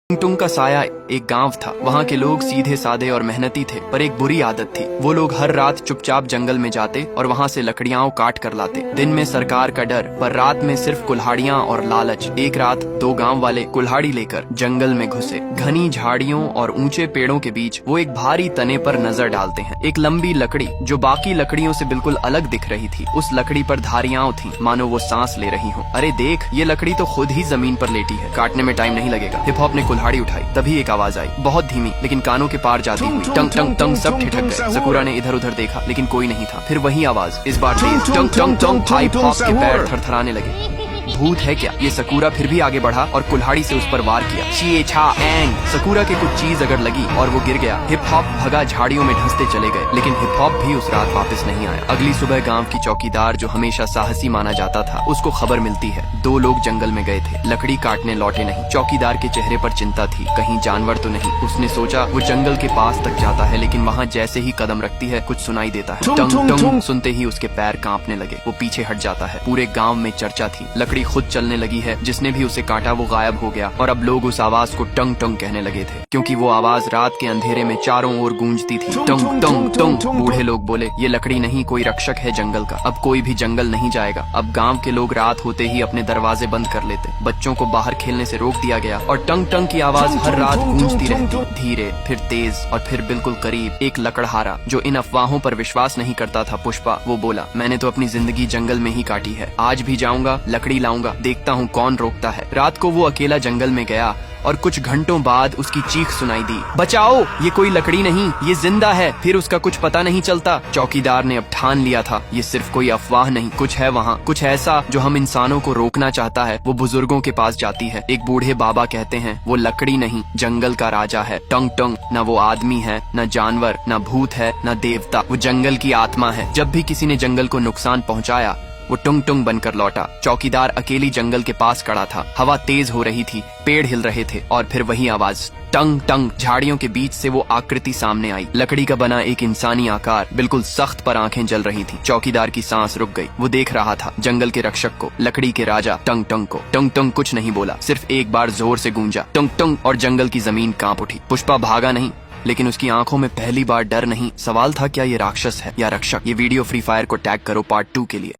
टुंग का साया एक गांव था। वहाँ के लोग सीधे साधे और मेहनती थे, पर एक बुरी आदत थी। वो लोग हर रात चुपचाप जंगल में जाते और वहाँ से लकड़ियाँ काट कर लाते। दिन में सरकार का डर, पर रात में सिर्फ कुल्हाड़ियाँ और लालच। एक रात दो गांव वाले कुल्हाड़ी लेकर जंगल में घुसे। घनी झाड़ियों और ऊंचे पेड़ों के बीच वो एक भारी तने पर नजर डालते हैं। एक लंबी लकड़ी जो बाकी लकड़ियों से बिल्कुल अलग दिख रही थी। उस लकड़ी पर धारियां थीं, मानो वो सांस ले रही हो। अरे देख, ये लकड़ी तो खुद ही जमीन पर लेटी है, काटने में टाइम नहीं लगेगा। हिप हॉप ने कुल्हाड़ी उठाई। तभी एक आवाज आई, बहुत धीमी लेकिन कानों के पार जाती हुई। टंग टंग टंग। सब ठिठक गए। सकूरा ने इधर उधर देखा, लेकिन कोई नहीं था। फिर वही आवाज, इस बार तेज। टंग टंग टंग। हिप हॉप के पैर थरथराने लगे। भूत है क्या? ये सकूरा फिर भी आगे बढ़ा और कुल्हाड़ी से उस पर वार किया। शी छा एंग। सकूरा के कुछ चीज अगर लगी और वो गिर गया। हिप हॉप भगा, झाड़ियों में ढंसते चले गए, लेकिन हिप हॉप भी उस रात वापस नहीं आया। अगली सुबह गांव की चौकीदार, जो हमेशा साहसी माना जाता था, उसको खबर मिलती है दो लोग जंगल में गए थे, लकड़ी काटने लौटे नहीं। चौकीदार के चेहरे पर चिंता थी, कहीं जानवर तो नहीं। उसने सोचा वो जंगल के पास तक जाता है, लेकिन वहाँ जैसे ही कदम रखती है कुछ सुनाई देता है। टंग टंग। सुनते ही उसके पैर कांपने लगे। वो पीछे हट जाता है। पूरे गाँव में चर्चा थी, लकड़ी खुद चलने लगी है। जिसने भी उसे काटा वो गायब हो गया, और अब लोग उस आवाज को टंग टंग कहने लगे थे, क्योंकि वो आवाज रात के अंधेरे में चारों ओर गूंजती थी। टंग टंग टंग। बूढ़े लोग बोले, ये लकड़ी नहीं, कोई रक्षक है जंगल का। अब कोई भी जंगल नहीं जाएगा। अब गांव के लोग रात होते ही अपने दरवाजे बंद कर लेते। बच्चों को बाहर खेलने से रोक दिया गया, और टंग टंग की आवाज हर रात गूंजती रहती। धीरे, फिर तेज, और फिर बिल्कुल करीब। एक लकड़हारा जो इन अफवाहों पर विश्वास नहीं करता था, पुष्पा, वो बोला, मैंने तो अपनी जिंदगी जंगल में ही काटी है। आज भी जाऊंगा, लकड़ी लाऊंगा, देखता हूँ कौन रोकता है। रात को वो अकेला जंगल में गया, और कुछ घंटों बाद उसकी चीख सुनाई दी, बचाओ, ये कोई लकड़ी नहीं, ये जिंदा है। फिर उसका कुछ पता नहीं चलता। चौकीदार ने अब ठान लिया था, ये सिर्फ कोई अफवाह नहीं, कुछ है वहाँ, कुछ ऐसा जो हम इंसानों को रोकना चाहता है। वो बुजुर्गों के पास जाती है। एक बूढ़े बाबा कहते हैं, वो लकड़ी नहीं, जंगल का राजा है। टंग टंग। न वो आदमी है, न जानवर, न भूत है, न देवता। वो जंगल की आत्मा है। जब भी किसी ने जंगल को नुकसान पहुँचाया, वो टुंग टुंग बनकर लौटा। चौकीदार अकेली जंगल के पास खड़ा था। हवा तेज हो रही थी, पेड़ हिल रहे थे, और फिर वही आवाज, टंग टंग। झाड़ियों के बीच से वो आकृति सामने आई। लकड़ी का बना एक इंसानी आकार, बिल्कुल सख्त, पर आंखें जल रही थी। चौकीदार की सांस रुक गई। वो देख रहा था जंगल के रक्षक को, लकड़ी के राजा टंग टंग को। टंग टंग कुछ नहीं बोला, सिर्फ एक बार जोर से गूंजा, टंग टंग, और जंगल की जमीन कांप उठी। पुष्पा भागा नहीं, लेकिन उसकी आंखों में पहली बार डर नहीं। सवाल था, क्या ये राक्षस है या रक्षक? ये वीडियो फ्री फायर को टैग करो पार्ट 2 के लिए।